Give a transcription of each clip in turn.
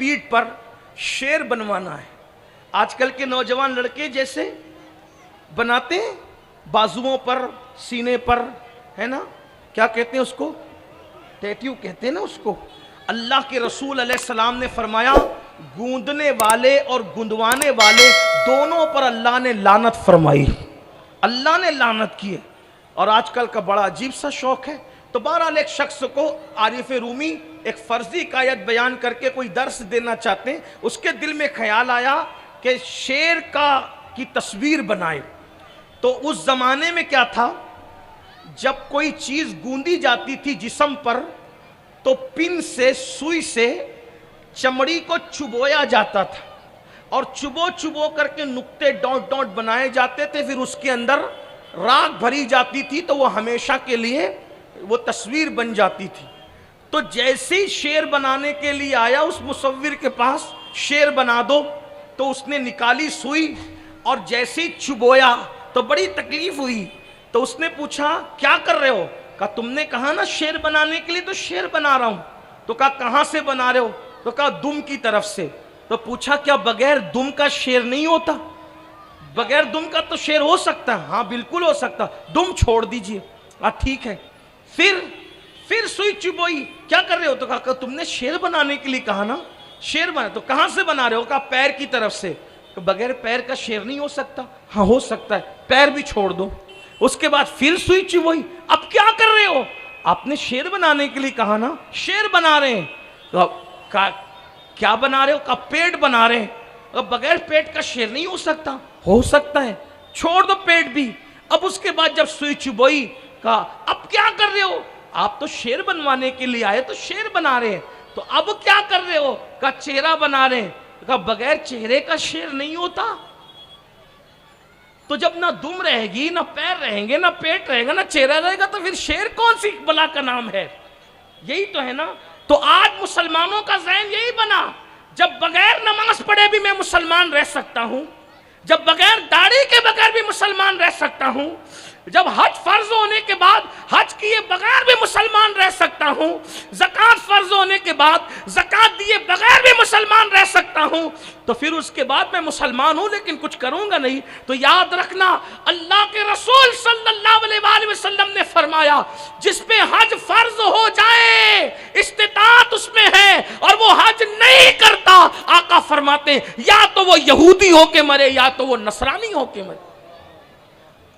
پیٹھ پر شیر بنوانا ہے. آج کل کے نوجوان لڑکے جیسے بناتے ہیں بازوؤں پر, سینے پر, ہے نا, کیا کہتے ہیں اس کو, ٹیٹیو کہتے ہیں نا اس کو. اللہ کے رسول علیہ السلام نے فرمایا گوندنے والے اور گندوانے والے دونوں پر اللہ نے لعنت فرمائی, اللہ نے لعنت کی ہے. اور آج کل کا بڑا عجیب سا شوق ہے. تو بہرحال ایک شخص کو عارف رومی ایک فرضی عقائد بیان کر کے کوئی درس دینا چاہتے ہیں. اس کے دل میں خیال آیا کہ شیر کی تصویر بنائے. تو اس زمانے میں کیا تھا, جب کوئی چیز گوندی جاتی تھی جسم پر تو پن سے, سوئی سے چمڑی کو چبویا جاتا تھا اور چبو کر کے نقطے ڈاٹ ڈاٹ بنائے جاتے تھے. پھر اس کے اندر راکھ بھری جاتی تھی تو وہ ہمیشہ کے لیے وہ تصویر بن جاتی تھی. تو جیسے ہی شیر بنانے کے لیے آیا اس مصور کے پاس, شیر بنا دو, تو اس نے نکالی سوئی اور جیسے ہی چبویا تو بڑی تکلیف ہوئی. تو اس نے پوچھا کیا کر رہے ہو؟ کہا تم نے کہا نا شیر بنانے کے لیے, تو شیر بنا رہا ہوں. تو کہا کہاں سے بنا رہے ہو؟ تو کہا دم کی طرف سے. تو پوچھا کیا بغیر دم کا شیر نہیں ہوتا؟ بغیر دم کا تو شیر ہو سکتا ہے. ہاں بالکل ہو سکتا, دم چھوڑ دیجئے. ٹھیک ہے. پھر سوئی چبوئی, کیا کر رہے ہو؟ تو کہا تم نے شیر بنانے کے لیے کہا نا, شیر بنا. تو کہاں سے بنا رہے ہو؟ کہا پیر کی طرف سے. کہ بغیر پیر کا شیر نہیں ہو سکتا. ہاں ہو سکتا ہے, پیر بھی چھوڑ دو. اس کے بعد پھر سوئی چبوئی, اب کیا کر رہے ہو؟ آپ نے شیر بنانے کے لیے کہا نا, شیر بنا رہے ہیں. تو کہا کیا بنا رہے ہو؟ کہا پیٹ بنا رہے ہیں. بغیر پیٹ کا شیر نہیں ہو سکتا. ہو سکتا ہے, چھوڑ دو پیٹ بھی. اب اس کے بعد جب سوئی چبوئی, کہا اب کیا کر رہے ہو؟ آپ تو شیر بنوانے کے لیے آئے تو شیر بنا رہے ہیں, تو اب کیا کر رہے ہو؟ کہا چہرہ بنا رہے ہیں. کہا بغیر چہرے کا شیر نہیں ہوتا. تو جب نہ دم رہے گی, نہ پیر رہیں گے, نہ پیٹ رہے گا, نہ چہرہ رہے گا, تو پھر شیر کون سی بلا کا نام ہے؟ یہی تو ہے نا. تو آج مسلمانوں کا ذہن یہی بنا, جب بغیر نماز پڑھے بھی میں مسلمان رہ سکتا ہوں, جب بغیر داڑھی کے بغیر بھی مسلمان رہ سکتا ہوں, جب حج فرض ہونے کے بعد حج کیے بغیر بھی مسلمان رہ سکتا ہوں, زکوٰۃ فرض ہونے کے بعد زکوٰۃ دیے بغیر بھی مسلمان رہ سکتا ہوں, تو پھر اس کے بعد میں مسلمان ہوں لیکن کچھ کروں گا نہیں. تو یاد رکھنا اللہ کے رسول صلی اللہ علیہ وآلہ وسلم نے فرمایا جس پہ حج فرض ہو جائے, استطاعت اس میں ہے اور وہ حج نہیں کرتا, آقا فرماتے ہیں یا تو وہ یہودی ہو کے مرے یا تو وہ نصرانی ہو کے مرے.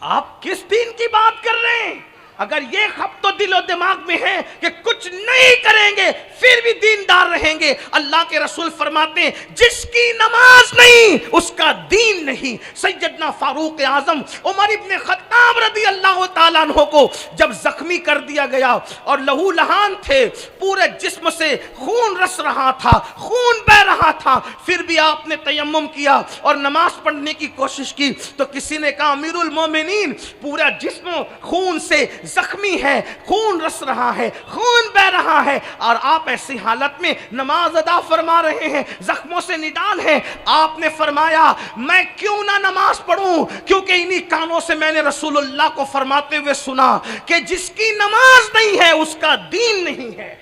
آپ کس دین کی بات کر رہے ہیں؟ اگر یہ خبت و دل و دماغ میں ہے کہ کچھ نہیں کریں گے پھر بھی دیندار رہیں گے, اللہ کے رسول فرماتے ہیں جس کی نماز نہیں اس کا دین نہیں. سیدنا فاروق اعظم عمر ابن خطاب رضی اللہ تعالیٰ عنہ کو جب زخمی کر دیا گیا اور لہو لہان تھے, پورے جسم سے خون رس رہا تھا, خون بہ رہا تھا, پھر بھی آپ نے تیمم کیا اور نماز پڑھنے کی کوشش کی. تو کسی نے کہا امیر المومنین پورا جسم خون سے زخمی ہے, خون رس رہا ہے, خون بہ رہا ہے, اور آپ ایسی حالت میں نماز ادا فرما رہے ہیں, زخموں سے نڈال ہیں. آپ نے فرمایا میں کیوں نہ نماز پڑھوں, کیونکہ انہی کانوں سے میں نے رسول اللہ کو فرماتے ہوئے سنا کہ جس کی نماز نہیں ہے اس کا دین نہیں ہے.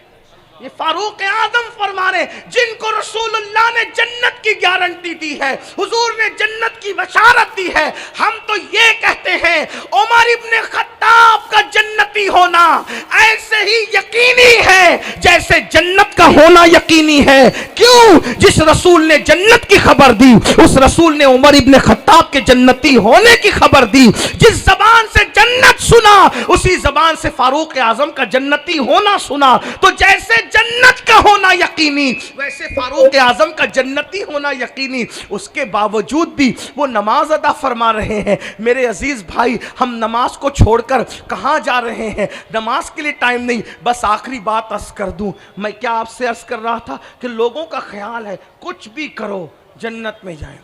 یہ فاروق اعظم فرما رہے جن کو رسول اللہ نے جنت کی گارنٹی دی ہے, حضور نے جنت کی بشارت دی ہے. ہم تو یہ کہتے ہیں عمر ابن خطاب کا جنتی ہونا ایسے ہی یقینی ہے جیسے جنت کا ہونا یقینی ہے. کیوں؟ جس رسول نے جنت کی خبر دی اس رسول نے عمر ابن خطاب کے جنتی ہونے کی خبر دی. جس زبان سے جنت سنا اسی زبان سے فاروق اعظم کا جنتی ہونا سنا. تو جیسے جنت کا ہونا یقینی ویسے فاروق اعظم کا جنتی ہونا یقینی. اس کے باوجود بھی وہ نماز ادا فرما رہے ہیں. میرے عزیز بھائی, ہم نماز کو چھوڑ کر کہاں جا رہے ہیں؟ نماز کے لیے ٹائم نہیں. بس آخری بات عرض کر دوں, میں کیا آپ سے عرض کر رہا تھا کہ لوگوں کا خیال ہے کچھ بھی کرو جنت میں جائیں,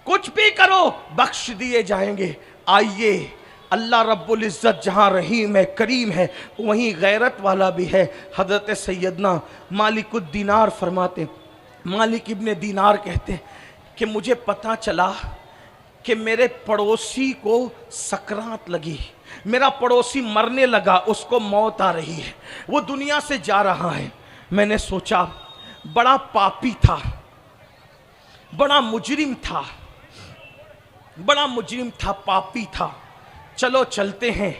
کچھ بھی کرو بخش دیے جائیں گے. آئیے, اللہ رب العزت جہاں رحیم ہے, کریم ہے, وہیں غیرت والا بھی ہے. حضرت سیدنا مالک الدینار فرماتے ہیں, مالک ابن دینار کہتے ہیں کہ مجھے پتہ چلا کہ میرے پڑوسی کو سکرات لگی, میرا پڑوسی مرنے لگا, اس کو موت آ رہی ہے, وہ دنیا سے جا رہا ہے. میں نے سوچا बड़ा पापी था, बड़ा मुजरिम था, बड़ा मुजरिम था, पापी था। चलो चलते हैं,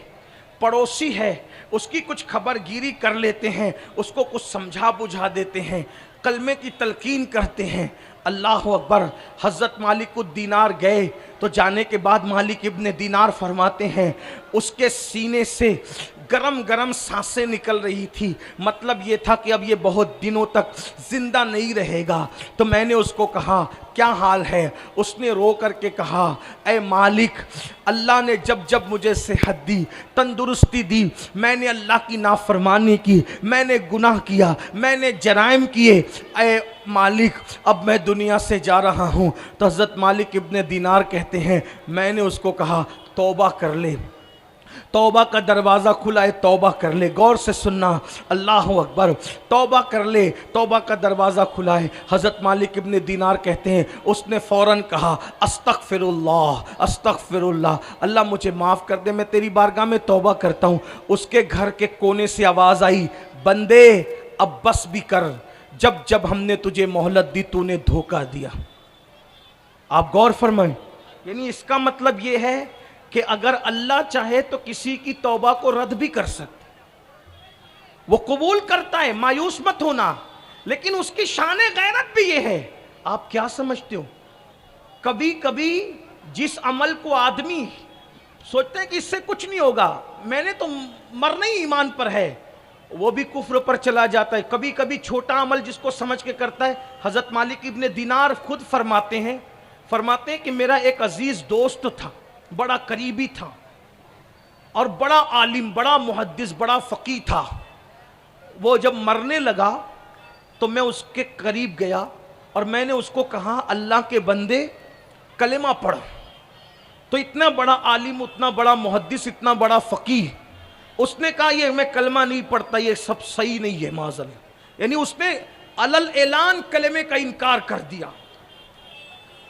पड़ोसी है, उसकी कुछ खबरगिरी कर लेते हैं, उसको कुछ समझा बुझा देते हैं, कलमे की तलकीन करते हैं। अल्लाह अकबर। हज़रत मालिक दीनार गए तो जाने के बाद मालिक इब्ने दीनार फरमाते हैं उसके सीने से गरम गरम सांसें निकल रही थी। मतलब ये था कि अब ये बहुत दिनों तक जिंदा नहीं रहेगा। तो मैंने उसको कहा क्या हाल है? उसने रो करके कहा ऐ मालिक, अल्लाह ने जब जब मुझे सेहत दी, तंदुरुस्ती दी, मैंने अल्लाह की नाफरमानी की, मैंने गुनाह किया, मैंने जराइम किए, ऐ मालिक अब मैं दुनिया से जा रहा हूँ। तो हज़रत मालिक इब्ने दीनार कहते हैं मैंने उसको कहा तौबा कर ले, तौबा का दरवाज़ा खुला है, तौबा कर ले। गौर से सुनना, अल्लाह अकबर। तौबा कर ले, तौबा का दरवाज़ा खुला है। हज़रत मालिक इब्ने दीनार कहते हैं उसने फ़ौरन कहा अस्तग़फ़िरुल्लाह अस्तग़फ़िरुल्लाह, अल्लाह मुझे माफ़ कर दे, मैं तेरी बारगाह में तौबा करता हूँ। उसके घर के कोने से आवाज़ आई बंदे अब बस भी कर, जब जब हमने तुझे मोहलत दी तूने धोखा दिया। आप गौर फरमाएं, यानी इसका मतलब ये है कि अगर अल्लाह चाहे तो किसी की तौबा को रद्द भी कर सकता, वो कबूल करता है, मायूस मत होना। लेकिन उसकी शान गैरत भी ये है। आप क्या समझते हो, कभी कभी जिस अमल को आदमी सोचते हैं कि इससे कुछ नहीं होगा, मैंने तो मरना ही ईमान पर है, वो भी कुफ्र पर चला जाता है। कभी कभी छोटा अमल जिसको समझ के करता है। हज़रत मालिक इब्ने दीनार खुद फरमाते हैं कि मेरा एक अजीज दोस्त था, बड़ा करीबी था और बड़ा आलिम, बड़ा मुहद्दिस, बड़ा फ़क़ीह था। वो जब मरने लगा तो मैं उसके करीब गया और मैंने उसको कहा अल्लाह के बंदे कलेमा पढ़। तो इतना बड़ा आलिम, उतना बड़ा मुहद्दिस, इतना बड़ा फ़क़ीह, उसने कहा ये मैं कलमा नहीं पढ़ता, ये सब सही नहीं है माज़ल। यानी उसने अलल ऐलान कलमे का इनकार कर दिया,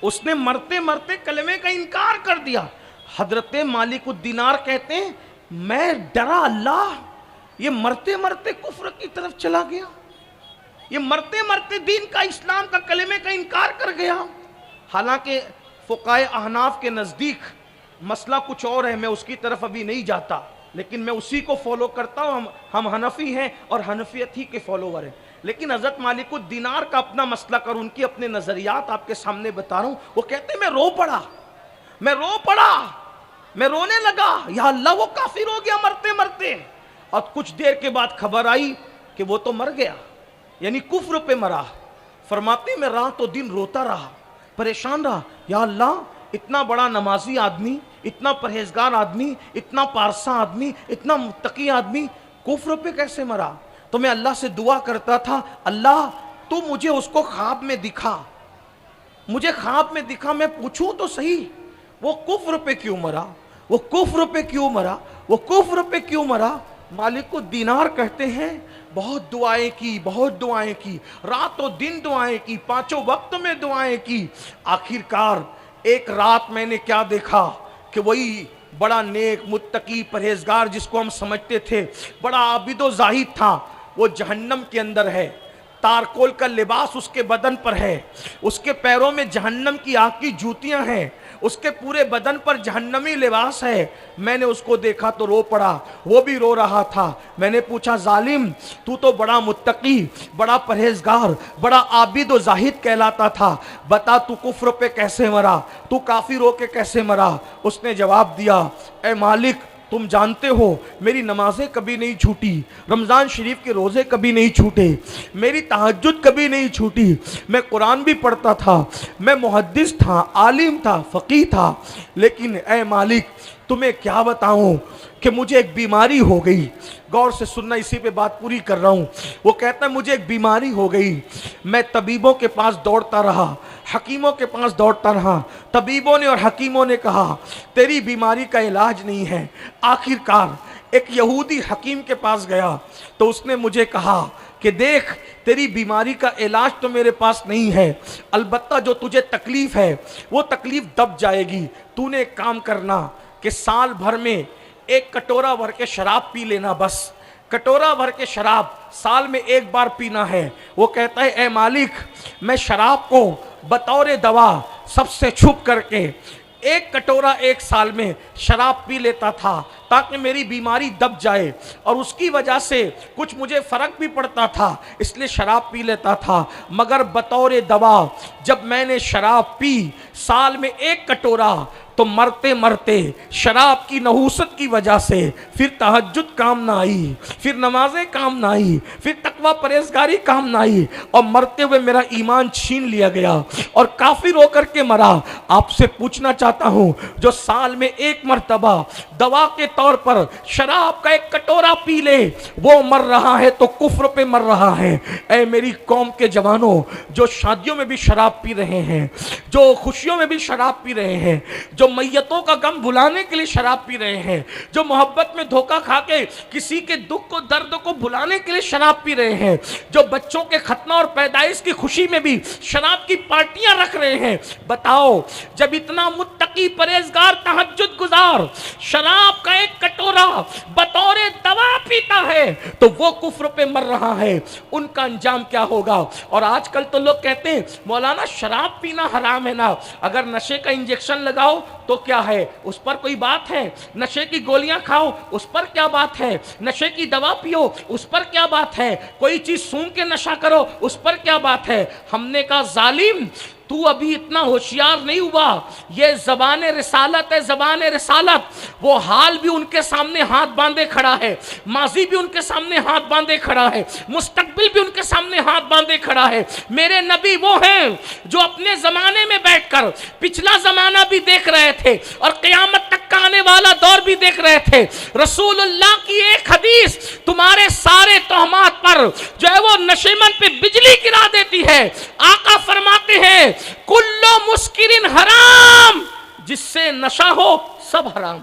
उसने मरते मरते कलमे का इनकार कर दिया। हजरत मालिक दीनार कहते हैं मैं डरा, अल्लाह ये मरते मरते कुफ्र की तरफ चला गया, ये मरते मरते दीन का, इस्लाम का, कलमे का इनकार कर गया। हालांकि फ़ुक़हाए अहनाफ के नज़दीक मसला कुछ और है, मैं उसकी तरफ अभी नहीं जाता, लेकिन मैं उसी को फॉलो करता हूँ। हम हनफी हैं और हनफियत ही के फॉलोवर हैं। लेकिन हज़रत मालिक दीनार का अपना मसला कर, उनकी अपने नज़रियात आपके सामने बता रहा हूँ। वो कहते मैं रो पड़ा, मैं रोने लगा, या अल्लाह वो काफिर हो गया मरते मरते। और कुछ देर के बाद खबर आई कि वो तो मर गया, यानी कुफ्र पे मरा। फरमाते मैं रात और दिन रोता रहा, परेशान रहा, या अल्लाह इतना बड़ा नमाजी आदमी, इतना परहेजगार आदमी, इतना पारसा आदमी, इतना मुत्तकी आदमी कुफ्र पे कैसे मरा? तो मैं अल्लाह से दुआ करता था अल्लाह तू मुझे उसको ख्वाब में दिखा, मुझे ख्वाब में दिखा, मैं पूछूं तो सही वो कुफ्र पे क्यों मरा, वो कुफ्र पे क्यों मरा, वो कुफ्र पे क्यों मरा। मालिक दीनार कहते हैं बहुत दुआएं की, बहुत दुआएं की, रातों दिन दुआएं की, पांचों वक्त में दुआएं की। आखिरकार एक रात मैंने क्या देखा कि वही बड़ा नेक, मुत्तकी, परहेजगार जिसको हम समझते थे, बड़ा आबिदो जाहिद था, वो जहन्नम के अंदर है। तारकोल का लिबास उसके बदन पर है, उसके पैरों में जहन्नम की आग की जूतियां हैं, उसके पूरे बदन पर जहन्नमी लिबास है। मैंने उसको देखा तो रो पड़ा, वो भी रो रहा था। मैंने पूछा जालिम तू तो बड़ा मुत्तकी, बड़ा परहेजगार, बड़ा आबिद व जाहिद कहलाता था, बता तू कुफ्र पे कैसे मरा, तू काफिर होके कैसे मरा? उसने जवाब दिया ए मालिक तुम जानते हो मेरी नमाजें कभी नहीं छूटी, रमज़ान शरीफ के रोज़े कभी नहीं छूटे, मेरी तहज्जुद कभी नहीं छूटी, मैं कुरान भी पढ़ता था, मैं मुहद्दिस था, आलिम था, फ़क़ीह था, लेकिन ए मालिक तुम्हें क्या बताऊं कि मुझे एक बीमारी हो गई। गौर से सुनना, इसी पे बात पूरी कर रहा हूँ। वो कहता है मुझे एक बीमारी हो गई, मैं तबीबों के पास दौड़ता रहा, हकीमों के पास दौड़ता रहा, तबीबों ने और हकीमों ने कहा तेरी बीमारी का इलाज नहीं है। आखिरकार एक यहूदी हकीम के पास गया तो उसने मुझे कहा कि देख तेरी बीमारी का इलाज तो मेरे पास नहीं है, अलबत्ता जो तुझे तकलीफ़ है वो तकलीफ़ दब जाएगी। तूने एक काम करना कि साल भर में एक कटोरा भर के शराब पी लेना, बस कटोरा भर के शराब साल में एक बार पीना है। वो कहता है ए मालिक, मैं शराब को बतौर दवा सबसे छुप करके एक कटोरा एक साल में शराब पी लेता था ताकि मेरी बीमारी दब जाए, और उसकी वजह से कुछ मुझे फ़र्क भी पड़ता था, इसलिए शराब पी लेता था। मगर बतौर दवा जब मैंने शराब पी साल में एक कटोरा, तो मरते मरते शराब की नहूसत की वजह से फिर तहज्जुद काम ना आई, फिर नमाजें काम ना आई, फिर तकवा परहेजगारी काम ना आई, और मरते हुए मेरा ईमान छीन लिया गया और काफिर होकर के मरा। आपसे पूछना चाहता हूं, जो साल में एक मर्तबा दवा के तौर पर शराब का एक कटोरा पी ले, वो मर रहा है तो कुफ्र पे मर रहा है। ऐ मेरी कौम के जवानों, जो शादियों में भी शराब पी रहे हैं, जो खुशियों में भी शराब पी रहे हैं, जो मैयतों का गम भुलाने के लिए शराब पी रहे हैं, जो मोहब्बत में धोखा खा के किसी के दुख को दर्द को भुलाने के लिए शराब पी रहे हैं, जो बच्चों के खतना और पैदाइश की खुशी में भी शराब की पार्टियां रख रहे हैं, बताओ जब इतना मुत्तकी परहेजगार तहज्जुद गुजार शराब का एक कटोरा बतौर दवा पीता है तो वो कुफ्र पे मर रहा है, उनका अंजाम क्या होगा। और आजकल तो लोग कहते हैं मौलाना शराब पीना हराम है ना, अगर नशे का इंजेक्शन लगाओ तो क्या है, उस पर कोई बात है, नशे की गोलियां खाओ उस पर क्या बात है, नशे की दवा पियो उस पर क्या बात है, कोई चीज सूंघ के नशा करो उस पर क्या बात है। हमने कहा जालिम, तू अभी इतना होशियार नहीं हुआ, ये ज़बान रिसालत है, ज़बान रिसालत। वो हाल भी उनके सामने हाथ बांधे खड़ा है, माजी भी उनके सामने हाथ बांधे खड़ा है, मुस्तकबिल भी उनके सामने हाथ बांधे खड़ा है। मेरे नबी वो हैं जो अपने ज़माने में बैठकर पिछला ज़माना भी देख रहे थे और क़यामत तक का आने वाला दौर भी देख रहे थे। रसूलुल्लाह की एक हदीस तुम्हारे सारे तोहमात पर जो है वो नशेमन पे बिजली गिरा देती है। आका फरमाते हैं कुल्लो मुस्किरिन हराम, जिससे नशा हो सब हराम,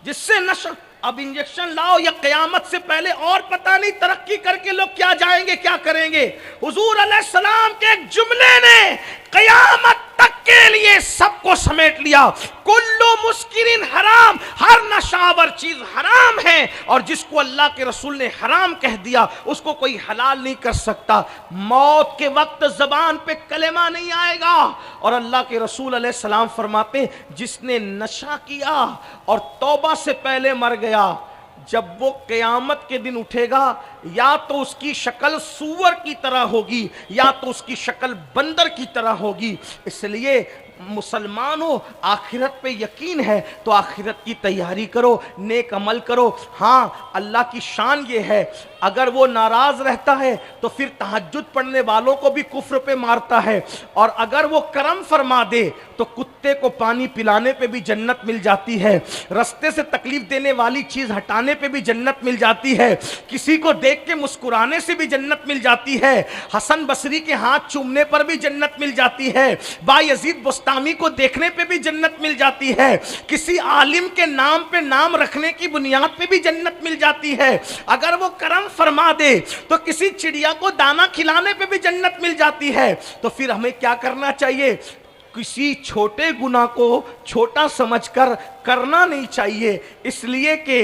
जिससे नशा। अब इंजेक्शन लाओ या क़यामत से पहले और पता नहीं तरक्की करके लोग क्या जाएंगे क्या करेंगे। हुजूर अलैहिस्सलाम के एक जुमले ने क़यामत तक के लिए सबको समेट लिया। कुल्लु मुस्किरिन हराम, हर नशावर चीज हराम है, और जिसको अल्लाह के रसूल ने हराम कह दिया उसको कोई हलाल नहीं कर सकता। मौत के वक्त जबान पे कलेमा नहीं आएगा, और अल्लाह के रसूल अलैहिस्सलाम फरमाते जिसने नशा किया और तौबा से पहले मर गया, जब वो क़यामत के दिन उठेगा या तो उसकी शक्ल सूअर की तरह होगी या तो उसकी शक्ल बंदर की तरह होगी। इसलिए मुसलमानों, आखिरत पे यकीन है तो आखिरत की तैयारी करो, नेक अमल करो। हाँ, अल्लाह की शान ये है, अगर वो नाराज़ रहता है तो फिर तहज्जुद पढ़ने वालों को भी कुफ्र पे मारता है, और अगर वो करम फरमा दे तो कुत्ते को पानी पिलाने पे भी जन्नत मिल जाती है, रास्ते से तकलीफ देने वाली चीज़ हटाने पे भी जन्नत मिल जाती है, किसी को देख के मुस्कुराने से भी जन्नत मिल जाती है, हसन बसरी के हाथ चूमने पर भी जन्नत मिल जाती है, बायजीद बुस्तामी को देखने पे भी जन्नत मिल जाती है, किसी आलिम के नाम पे नाम रखने की बुनियाद पे भी जन्नत मिल जाती है, अगर वो करम फरमा दे तो किसी चिड़िया को दाना खिलाने पे भी जन्नत मिल जाती है। तो फिर हमें क्या करना चाहिए? किसी छोटे गुनाह को छोटा समझकर करना नहीं चाहिए, इसलिए कि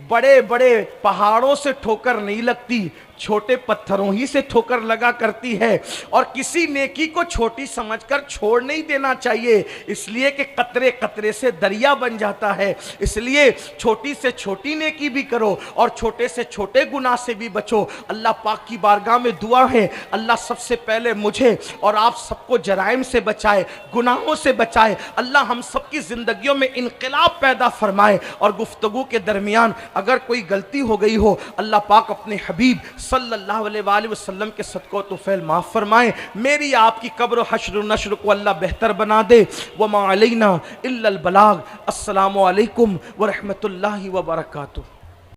बड़े बड़े पहाड़ों से ठोकर नहीं लगती, छोटे पत्थरों ही से ठोकर लगा करती है, और किसी नेकी को छोटी समझकर छोड़ नहीं देना चाहिए, इसलिए कि कतरे कतरे से दरिया बन जाता है। इसलिए छोटी से छोटी नेकी भी करो और छोटे से छोटे गुनाह से भी बचो। अल्लाह पाक की बारगाह में दुआ है, अल्लाह सबसे पहले मुझे और आप सबको जराइम से बचाए, गुनाहों से बचाए। अल्लाह हम सबकी ज़िंदगियों में इनकलाब पैदा फरमाए, और गुफ्तगू के दरमियान अगर कोई गलती हो गई हो, अल्लाह पाक अपने हबीब सल्लल्लाहु अलैहि वसल्लम के सदक़ो तुफ़ैल माफ़ फरमाए। मेरी आपकी कब्र हश्र नश्र को अल्लाह बेहतर बना दे। वमा अलैना इल्लल बलाग। अस्सलामु अलैकुम व रहमतुल्लाहि व बरकातुहू।